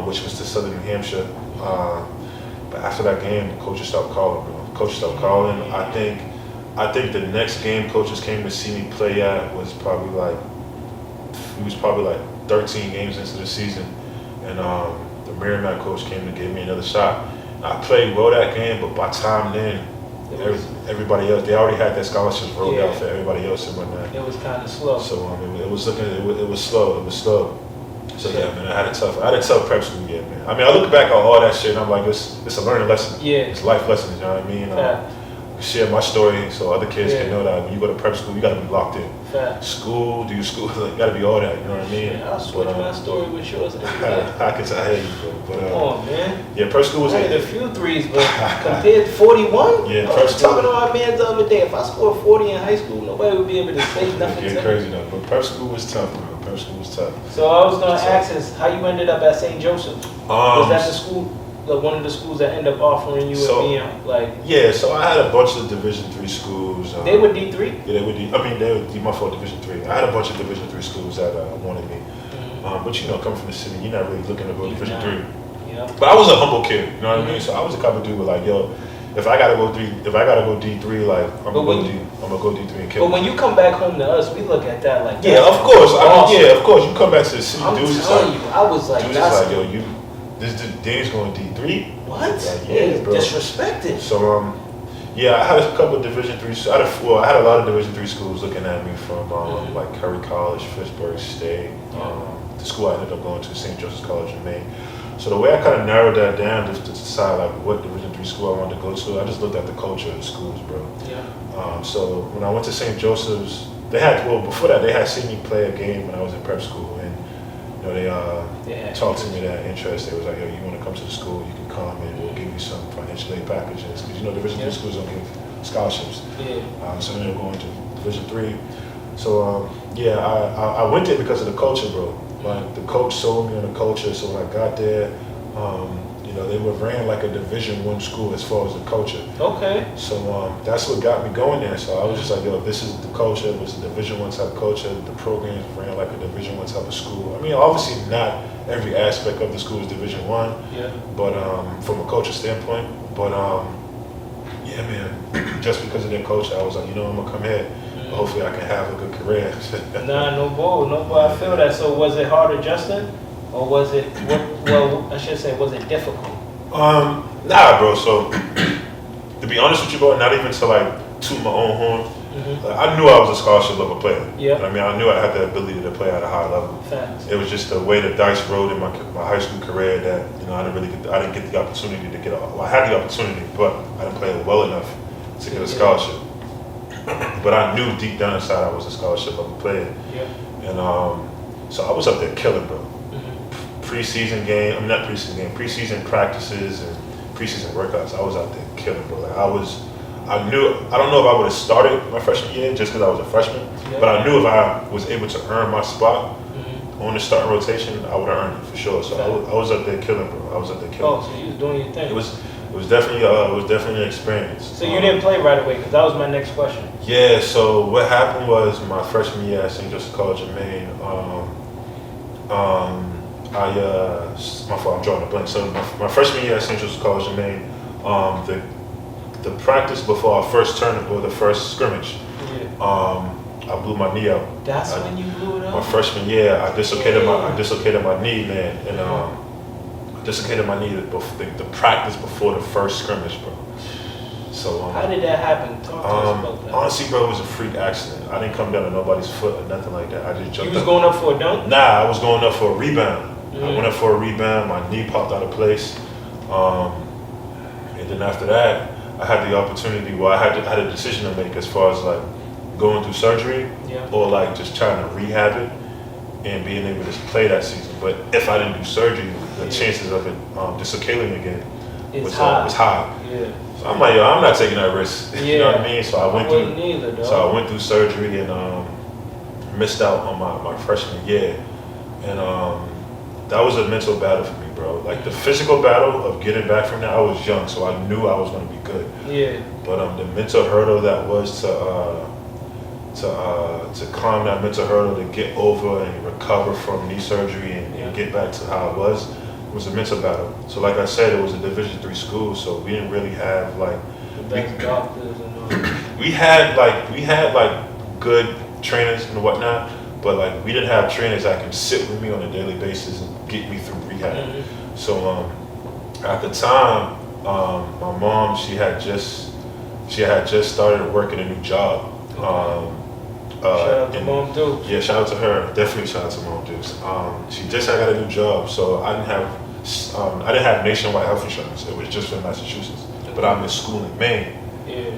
which was to Southern New Hampshire. But after that game, the coaches stopped calling, bro. Coaches stopped calling. I think the next game coaches came to see me play at was probably like 13 games into the season, and the Merrimack coach came to give me another shot. I played well that game, but by time then, everybody else, they already had their scholarships rolled out for everybody else and whatnot. It was kind of slow. So it was slow. So yeah, man, I had a tough prep school year, man. I mean, I look back on all that shit and I'm like, it's a learning lesson. Yeah. It's life lessons, you know what I mean? Share my story so other kids can know that when you go to prep school, you gotta be locked in. School, you gotta be all that, you know what I mean? Yeah, I'll switch my story with yours. I hear you, bro. But, come on, man. Yeah, prep school was I hit a few threes, but compared to 41, yeah, I was talking to my man the other day. If I scored 40 in high school, nobody would be able to say nothing to me. Yeah, crazy though. But prep school was tough, bro. Prep school was tough. So I was gonna ask is how you ended up at St. Joesph. Was that the school, one of the schools that ended up offering you a being like? Yeah, so I had a bunch of Division III schools. They were D3? Yeah, they were my fault, Division III. I had a bunch of Division III schools that wanted me. But you know, coming from the city, you're not really looking to go Division III. Yeah. But I was a humble kid, you know what I mean? So I was the type of dude with like, yo, if I gotta go D3, like I'm gonna go D3 and kill. But when you come back home to us, we look at that like. Yeah, of course. Of course. You come back to the city, I'm dudes. telling you, I was like, dudes is like, yo, this Dave's going D3. What? Like, yeah, bro. Disrespected. So yeah, I had a couple of Division III. I had a lot of Division III schools looking at me from like Curry College, Fitchburg State, the school I ended up going to, St. Joseph's College in Maine. So the way I kind of narrowed that down to decide like what Division III school I wanted to go to, I just looked at the culture of the schools, bro. Yeah. So when I went to St. Joseph's, before that they had seen me play a game when I was in prep school, and you know they talked to me that interest. They was like, yo, you want to come to the school? You can come and we'll give you some financial aid packages, because you know Division III schools don't give scholarships. Yeah. So then they were going to Division III. So yeah, I went there because of the culture, bro. Like the coach sold me on the culture. So when I got there, you know, they were ran like a Division I school as far as the culture. Okay. So that's what got me going there. So I was just like, yo, this is the culture. It was a Division I type culture. The programs ran like a Division I type of school. I mean, obviously not every aspect of the school is Division I. Yeah. But from a culture standpoint, but yeah, man, just because of their culture, I was like, you know, I'm gonna come here. Hopefully I can have a good career. No bull, I feel that. So was it hard adjusting? Or was it, well, I should say, was it difficult? Nah, bro. So, to be honest with you, bro, not even to like toot my own horn, like, I knew I was a scholarship level player. Yeah. I mean, I knew I had the ability to play at a high level. Facts. It was just the way the dice rolled in my high school career that, you know, I didn't get the opportunity to get well, I had the opportunity, but I didn't play it well enough to get a scholarship. But I knew deep down inside I was a scholarship level player. Yeah. And so I was up there killing, bro. Preseason practices and preseason workouts, I was out there killing, bro. Like I don't know if I would have started my freshman year just because I was a freshman, but I knew if I was able to earn my spot on the starting rotation, I would have earned it for sure. So I was up there killing, bro. I was up there killing. Oh, so you was doing your thing. It was definitely an experience. So you didn't play right away, because that was my next question. Yeah, so what happened was my freshman year at St. Joseph's College in Maine, my fault, I'm drawing a blank. So my freshman year at St. Joseph's College in Maine, the practice before our first tournament, or the first scrimmage, I blew my knee out. That's when you blew it out? My freshman year, I dislocated my knee, man, and I dislocated my knee the practice before the first scrimmage, bro. So how did that happen? Talk to us about that. Honestly, bro, it was a freak accident. I didn't come down on nobody's foot or nothing like that. I just jumped. You was going up for a dunk? Nah, I was going up for a rebound. I went up for a rebound. My knee popped out of place, and then after that, I had the opportunity. Well, I had a decision to make as far as like going through surgery or like just trying to rehab it and being able to play that season. But if I didn't do surgery, the chances of it dislocating again was high. Yeah. So I'm like, yo, I'm not taking that risk. You know what I mean? So I went through surgery and missed out on my freshman year, and that was a mental battle for me, bro. Like the physical battle of getting back from that, I was young, so I knew I was going to be good. Yeah. But the mental hurdle that was to climb that mental hurdle, to get over and recover from knee surgery and get back to how it was a mental battle. So like I said, it was a Division III school, so we didn't really have like the best doctors and all. We had like good trainers and whatnot, but like we didn't have trainers that can sit with me on a daily basis and get me through rehab. So at the time, my mom, she had just started working a new job. Shout out to Mom Dukes. Yeah, shout out to her. Definitely shout out to Mom Dukes. She just got a new job, so I didn't have nationwide health insurance. It was just for Massachusetts. But I'm in school in Maine,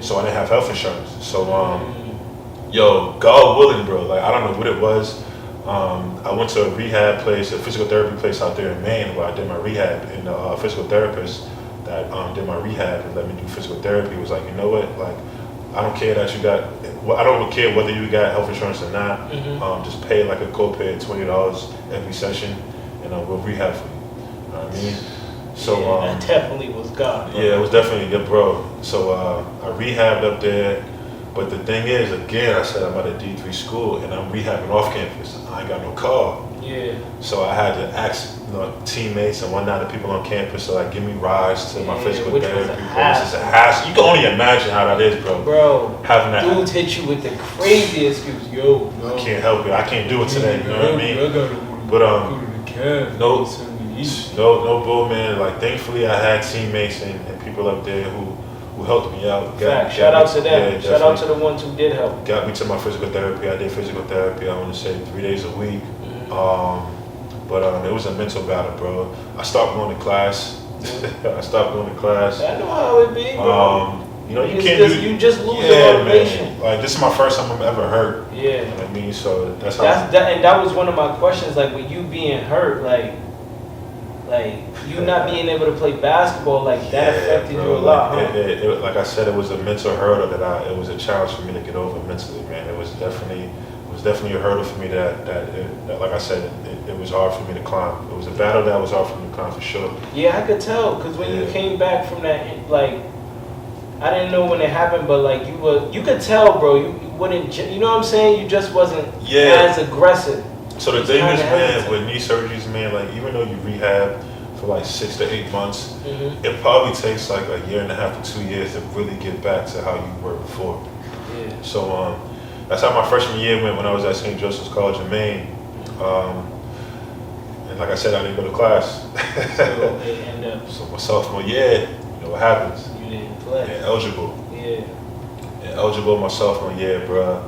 so I didn't have health insurance. So yo, God willing, bro. Like I don't know what it was. I went to a rehab place, a physical therapy place out there in Maine where I did my rehab, and the physical therapist that did my rehab and let me do physical therapy was like, you know what, like I don't care that you got. I don't care whether you got health insurance or not. Just pay like a copay of $20 every session, and we'll rehab for you. You know what I mean? So that definitely was God. Bro. Yeah, it was definitely bro. So I rehabbed up there, but But the thing is, again, I said I'm at a D3 school and I'm rehabbing off campus. I ain't got no car. Yeah. So I had to ask teammates and whatnot, the people on campus, to like give me rides to my physical therapy. Which is a hassle. You can only imagine how that is, bro. Bro, having that. Dudes hit you with the craziest excuse. Yo, I can't help it. I can't do it today. You know what I mean? But no bull, man. Like thankfully, I had teammates and people up there who helped me out. Shout out to them. Yeah, shout out to the ones who did help. Got me to my physical therapy. I did physical therapy. I want to say 3 days a week. But it was a mental battle, bro. I stopped going to class. I know how it be, bro. You just lose your motivation. Man. Like this is my first time I'm ever hurt. Yeah. You know what I mean? So and that was one of my questions. Like, with you being hurt, like you not being able to play basketball, like that affected you a lot. Like I said, it was a mental hurdle it was a challenge for me to get over mentally, man. It was definitely a hurdle for me that like I said, it was hard for me to climb. It was a battle that was hard for me to climb for sure. Yeah, I could tell, because when you came back from that, like, I didn't know when it happened, but like you could tell, bro. You wouldn't, you know what I'm saying? You just wasn't as aggressive. So the thing is, man, with knee surgeries, man, like even though you rehab for like 6 to 8 months, it probably takes like 1.5 to 2 years to really get back to how you were before. Yeah. So that's how my freshman year went when I was at St. Joseph's College in Maine. And like I said, I didn't go to class. So my sophomore year, you know what happens? You didn't play. Yeah, eligible. Yeah. Eligible my sophomore year, bro.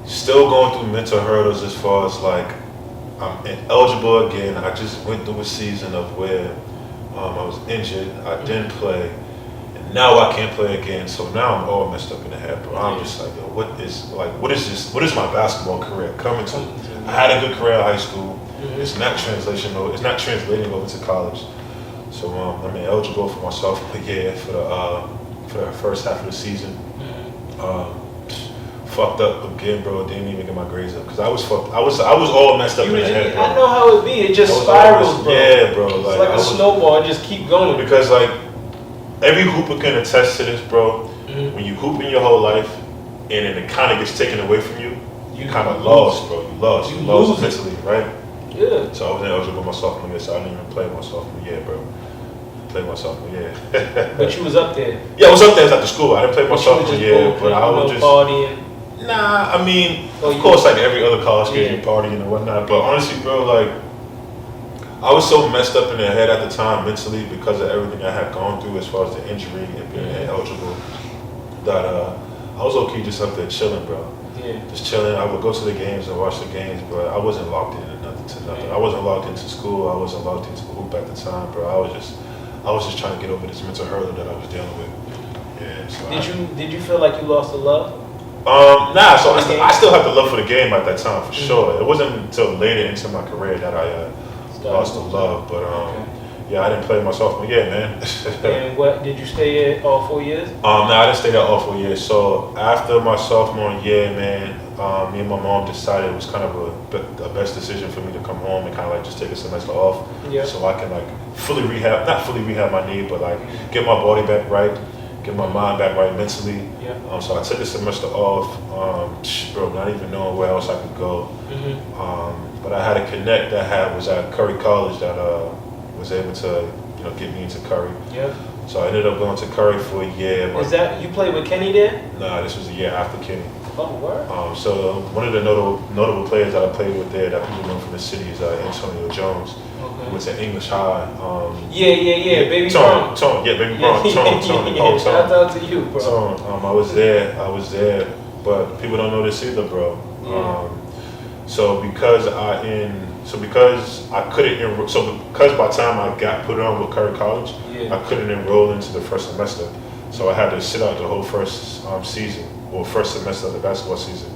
Still going through mental hurdles as far as like I'm eligible again. I just went through a season of where I was injured. I didn't play. Now I can't play again, so now I'm all messed up in the head, bro. I'm just like, yo, what is this? What is my basketball career coming to? I had a good career in high school. It's not translational. It's not translating over to college. So I'm eligible for my sophomore year for the first half of the season. Fucked up again, bro. Didn't even get my grades up because I was fucked. I was all messed up in the head, bro. I know how it be. It just spirals, bro. Yeah, bro. It's like a snowball. It just keep going. Because like. Every hooper can attest to this, bro. When you hoop in your whole life, and then it kind of gets taken away from you, you kind of lost, bro. You lost mentally, right? Yeah. So I was eligible my sophomore year, so I didn't even play my sophomore year, bro. Played my sophomore year. But you was up there. Yeah, I was up there at the school. I didn't play my sophomore year, but I was just partying. Nah, I mean, of course, like every other college kid, you partying and whatnot. But honestly, bro, like. I was so messed up in the head at the time mentally because of everything I had gone through as far as the injury and being ineligible that I was okay just up there chilling, bro. Yeah. Just chilling. I would go to the games and watch the games, but I wasn't locked into nothing. I wasn't locked into school. I wasn't locked into hoop at the time, bro. I was just trying to get over this mental hurdle that I was dealing with. Yeah. So did you feel like you lost the love? Nah. So I still have the love for the game at that time for sure. It wasn't until later into my career that I lost the love, but yeah, I didn't play my sophomore year, man. And what did you stay at all 4 years? No, I didn't stay there all 4 years. So after my sophomore year, man, me and my mom decided it was kind of a best decision for me to come home and kind of like just take a semester off, so I can like not fully rehab my knee, but like get my body back right, get my mind back right mentally. So I took a semester off, bro, not even knowing where else I could go. But I had a connect that was at Curry College that was able to, get me into Curry. So I ended up going to Curry for a year. Is that you played with Kenny there? Nah, this was a year after Kenny. Oh, word. So one of the notable players that I played with there that people know from the city is Antonio Jones. Who went to English High. Baby Tone. Baby Tone. Shout out to you, bro. Tone. I was there, but people don't know this either, bro. So because by the time I got put on with Curry College, I couldn't enroll into the first semester. So I had to sit out the whole first season, or first semester of the basketball season.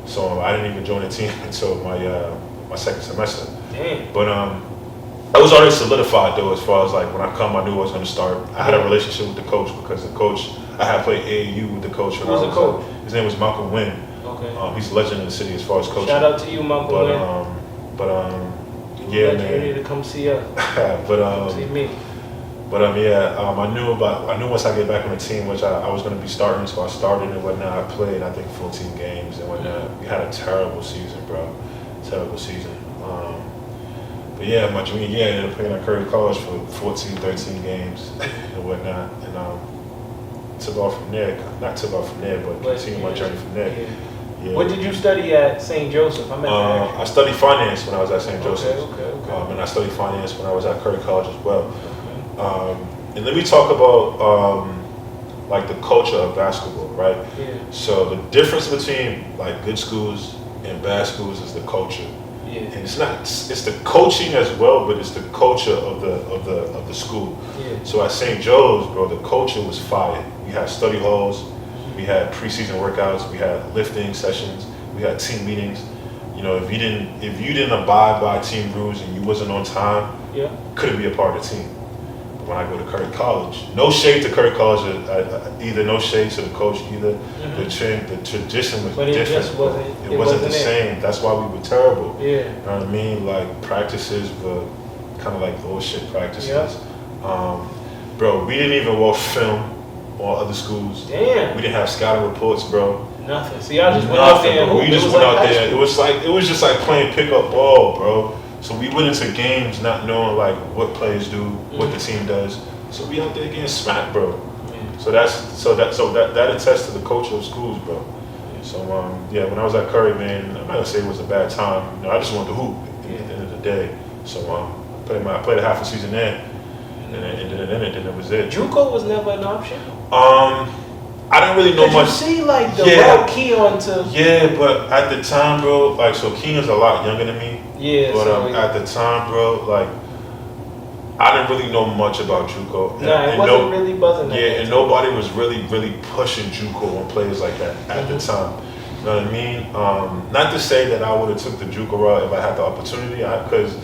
So I didn't even join the team until my second semester. Damn. But I was already solidified though, as far as like when I knew I was going to start. I had a relationship with the coach because the coach, I had played AAU with the coach. Who's the coach? His name was Malcolm Wynn. Okay. He's a legend in the city as far as coaching. Shout out to you, Malcolm Wynn. Yeah, man. You need to come see us. But come see me. But I knew once I get back on the team, which I was going to be starting, so I started and whatnot. I played, I think, 14 games and whatnot. We had a terrible season, bro. Terrible season. But yeah, my junior year, I ended up playing at Curry College for 14, 13 games and whatnot. And took off from there. Not took off from there, but continued my journey from there. Yeah. What did you study at St. Joesph? I studied finance when I was at St. Joesph. Okay. And I studied finance when I was at Curry College as well. And let me talk about like the culture of basketball, right? Yeah. So the difference between like good schools and bad schools is the culture. Yeah. And it's the coaching as well, but it's the culture of the school. Yeah. So at St. Joe's, bro, the culture was fire. We had study halls, we had preseason workouts, we had lifting sessions, we had team meetings. You know, if you didn't abide by team rules and you wasn't on time, couldn't be a part of the team. But when I go to Curry College, no shade to Curry College, either no shade to the coach either. Mm-hmm. The tradition was but different. It wasn't the same. That's why we were terrible. Yeah. You know what I mean? Like practices were kind of like bullshit practices. Yeah. Bro, we didn't even watch film on other schools. Damn. We didn't have scouting reports, bro. Nothing. See, I just went out there. We just went out there. It was just like playing pickup ball, bro. So we went into games not knowing like what players do, what the team does. So we out there getting smacked, bro. So that attests to the culture of schools, bro. So when I was at Curry, man, I'm not gonna say it was a bad time. You know, I just wanted to hoop at the end of the day. So I played a half a season there, and then it was it. JUCO was never an option. I didn't really know much. You see, like the route Keon to. Yeah, but at the time, bro, like so Keon's a lot younger than me. Yeah. But at the time, bro, like I didn't really know much about JUCO. It wasn't really buzzing. Yeah, and nobody was really pushing JUCO on players like that at the time. You know what I mean? Not to say that I would have took the JUCO route if I had the opportunity, because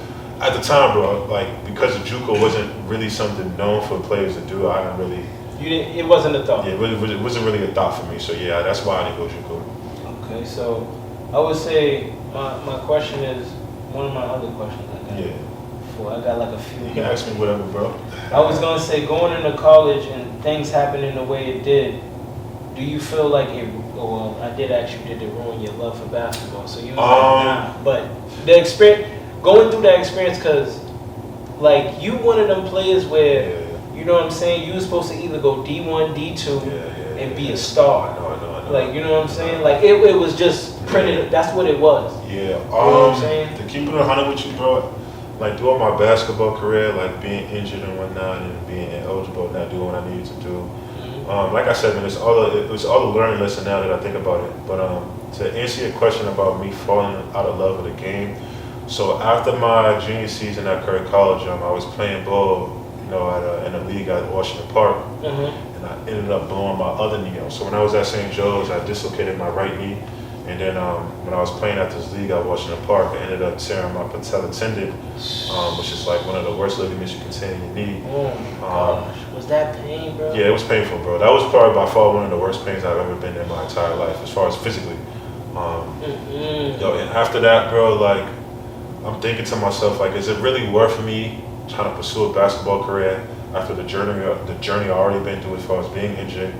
at the time, bro, like because the JUCO wasn't really something known for players to do, I didn't really. It wasn't a thought. Yeah, it wasn't really a thought for me. So yeah, that's why I didn't go JUCO. Okay, so I would say my question is one of my other questions I got. Yeah. I got like a few. You can ask me whatever, bro. I was gonna say going into college and things happening the way it did. Do you feel like it? Well, I did ask you, did it ruin your love for basketball? So you was like, nah. But the experience, going through that experience, because like you one of them players where. You know what I'm saying? You were supposed to either go D1, D2, and be a star. I know. Like, you know what I'm saying? Like, it was just printed. That's what it was. Yeah. You know what I'm saying? To keep it 100 with you, bro, like, throughout my basketball career, like, being injured and whatnot, and being ineligible, not doing what I needed to do. Mm-hmm. Like I said, man, it was all a learning lesson now that I think about it. But to answer your question about me falling out of love with the game, so after my junior season at Curry College, I was playing ball, in a league at Washington Park, and I ended up blowing my other knee out. So when I was at St. Joe's, I dislocated my right knee, and then when I was playing at this league at Washington Park, I ended up tearing my patella tendon, which is like one of the worst ligaments you can tear in your knee. Oh my gosh, was that pain, bro? Yeah, it was painful, bro. That was probably by far one of the worst pains I've ever been in my entire life, as far as physically. And after that, bro, like I'm thinking to myself, like, is it really worth me trying to pursue a basketball career after the journey I already been through as far as being injured,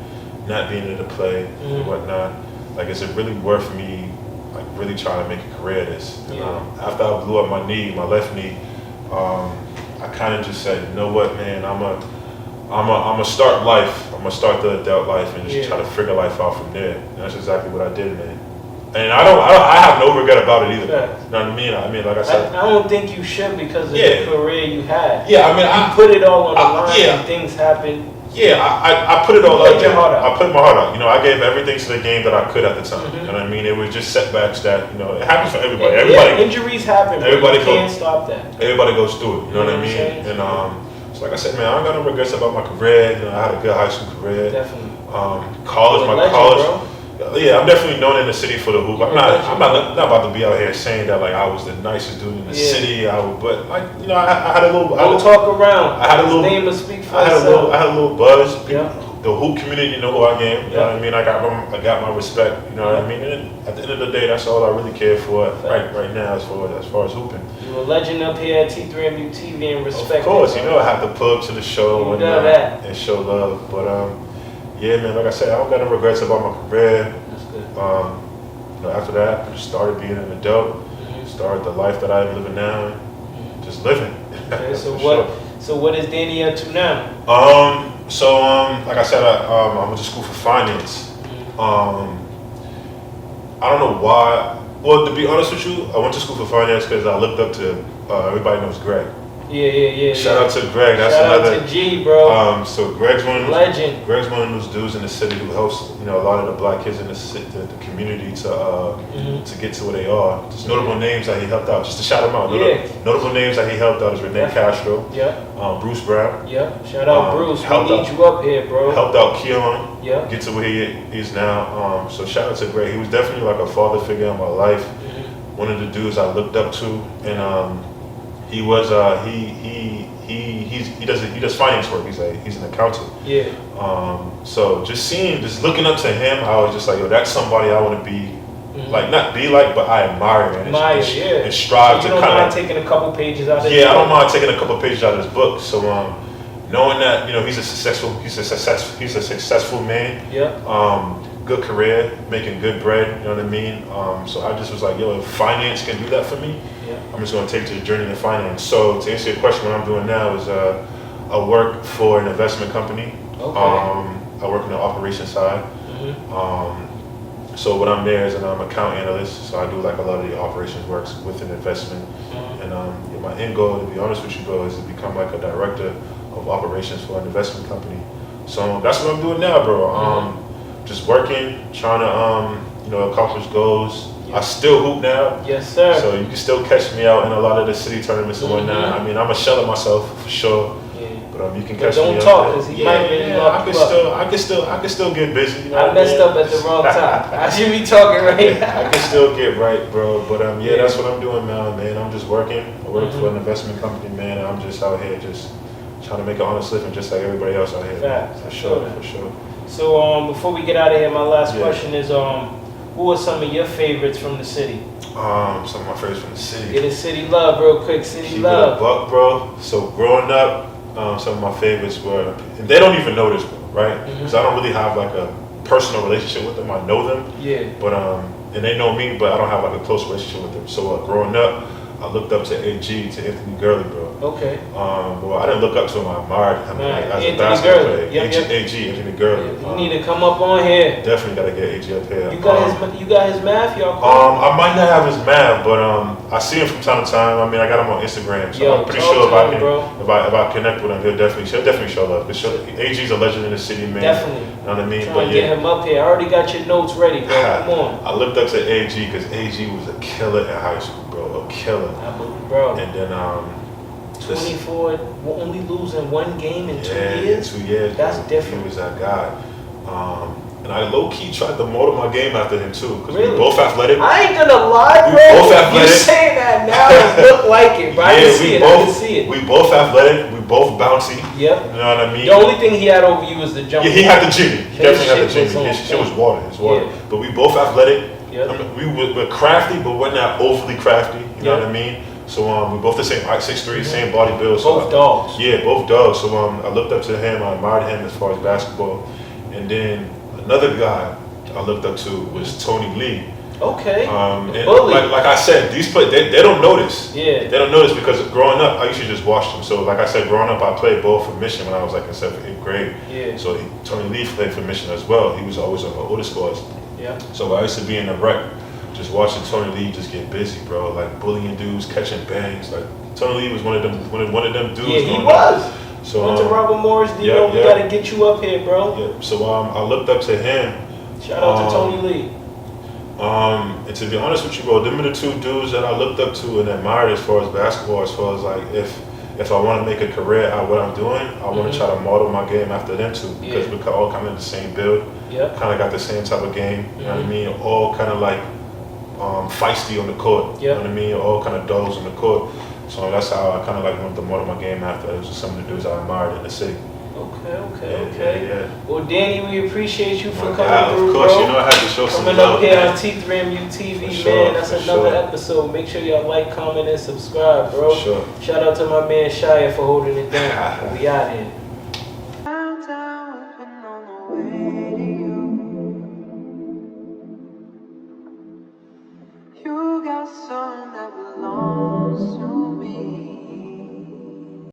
not being able to play and whatnot? Like, is it really worth me, like, really trying to make a career of this? And, after I blew up my left knee, I kind of just said, you know what, man, I'm gonna start life. I'm gonna start the adult life and just try to figure life out from there. And that's exactly what I did, man. And I have no regret about it either. Yeah. You know what I mean? I mean, like I said, I don't think you should because of the career you had. Yeah, I mean, you put it all on the line and things happen. Yeah, I put it all out there. I put my heart out. You know, I gave everything to the game that I could at the time. You know what I mean? It was just setbacks that, it happens for everybody. Injuries happen. Everybody can't stop that. Everybody goes through it. You know what I mean? And so like I said, man, I don't got no regrets about my career. I had a good high school career. Definitely. College. Yeah, I'm definitely known in the city for the hoop. I'm not about to be out here saying that like I was the nicest dude in the city. But like I had a little. Talk around. I had a little. Name will speak for I had a little buzz. the hoop community know who I am. You know what I mean? I got my respect. You know what I mean? And at the end of the day, that's all I really care for right now as far as hooping. You're a legend up here at T3MU TV and respect. Of course, you know I have to pull up to the show and show love. But yeah, man, like I said, I don't got no regrets about my career. That's good. You know, after that, I just started being an adult. Started the life that I'm living now. Just living. Okay, so what is Danny up to now? Like I said, I went to school for finance. I don't know why. Well, to be honest with you, I went to school for finance because I looked up to, everybody knows Greg. Yeah. Shout out to Greg. That's Shout out to G, bro. So Greg's one of those, legend. Greg's one of those dudes in the city who helps, you know, a lot of the black kids in the city, the community to get to where they are. Just notable names that he helped out. Just to shout him out. Notable names that he helped out is Renee Castro. Bruce Brown. Shout out Bruce. We need you up here, bro. Helped out Keon. Get to where he is now. So shout out to Greg. He was definitely like a father figure in my life. One of the dudes I looked up to, and he was he does finance work. He's an accountant. So just looking up to him, I was just like, yo, that's somebody I want to be. Like, not be like, but I admire him and strive to kind of. You don't mind taking a couple pages out of his book? I don't mind taking a couple pages out of his book. So knowing that, you know, he's a successful man. Good career, making good bread, you know what I mean? So I just was like, yo, if finance can do that for me, I'm just gonna take to the journey in finance. So to answer your question, what I'm doing now is I work for an investment company. I work on the operations side. So what I'm there is an account analyst. So I do like a lot of the operations works with an investment. And my end goal, to be honest with you, bro, is to become like a director of operations for an investment company. So that's what I'm doing now, bro. Just working, trying to accomplish goals. I still hoop now. Yes, sir. So you can still catch me out in a lot of the city tournaments and whatnot. I mean, I'm a shell of myself for sure. But you can catch me. Don't talk, because he might really lock you up. I can still get busy. You know I messed up at the wrong time. I should be talking right now. I can still get right, bro. But that's what I'm doing now, man. I'm just working. I work for an investment company, man. And I'm just out here just trying to make an honest living, just like everybody else out here. For sure. So before we get out of here, my last question is, who are some of your favorites from the city? Some of my favorites from the city. Get a city love real quick. City love. Keep it a buck, bro. So growing up, some of my favorites were, and they don't even know this, bro, right? Because I don't really have like a personal relationship with them. I know them. But and they know me, but I don't have like a close relationship with them. So growing up, I looked up to AG, to Anthony Gurley, bro. Well, I didn't look up to him. I admired him as a basketball player. AG, Anthony Gurley. You need to come up on here. Definitely gotta get AG up here. You got his math, y'all? I might not have his math, but I see him from time to time. I mean, I got him on Instagram, so I'm pretty sure if I connect with him, he'll definitely show love. AG's a legend in the city, man. Definitely. You know what I mean? Trying to get him up here. I already got your notes ready, bro. Come on. I looked up to AG because AG was a killer in high school, bro. A killer. Bro. And then 24, only losing one game in 2 years? 2 years. That's different. He was that guy. And I low-key tried to mold my game after him too, because we both athletic. I ain't gonna lie, bro. We both athletic. You saying that now, it look like it, bro. I can see it. We both athletic. We both bouncy. Yep. You know what I mean? The only thing he had over you was the jump. Yeah, he had the Jimmy. He definitely had the Jimmy. His shit was water. But we both athletic. Yep. I mean, we're crafty, but we're not overly crafty. You know what I mean? So we both the same, 6'3", same body build. So both dogs. Yeah, both dogs. So I looked up to him. I admired him as far as basketball. And then another guy I looked up to was Tony Lee. Okay. And like I said, these players they don't notice. Yeah. They don't notice because growing up, I used to just watch them. So like I said, growing up, I played ball for Mission when I was like in 7th, 8th grade. Yeah. So Tony Lee played for Mission as well. He was always on the older squads. Yeah. So I used to be in the rec, just watching Tony Lee just get busy, bro. Like bullying dudes, catching bangs. Like Tony Lee was one of them dudes. Yeah, he was. So went to Robert Morris. We gotta get you up here, bro. Yeah. So I looked up to him. Shout out to Tony Lee. And to be honest with you, bro, them are the two dudes that I looked up to and admired as far as basketball. As far as like if I want to make a career out of what I'm doing, I want to try to model my game after them two because we're all kind of the same build. Kind of got the same type of game. You know what I mean? All kind of like feisty on the court. You know what I mean? All kind of dogs on the court. So that's how I kind of like wanted to model my game after. It was just some of the dudes I admired in the city. Okay. Yeah. Well, Danny, we appreciate you for coming through, of course, bro. you know I had to show some coming love, up here man. on T3MU TV, Sure, man. That's another sure. episode. Make sure y'all like, comment, and subscribe, bro. Sure. Shout out to my man Shia for holding it down. We out here. Down, down, we've been on the radio.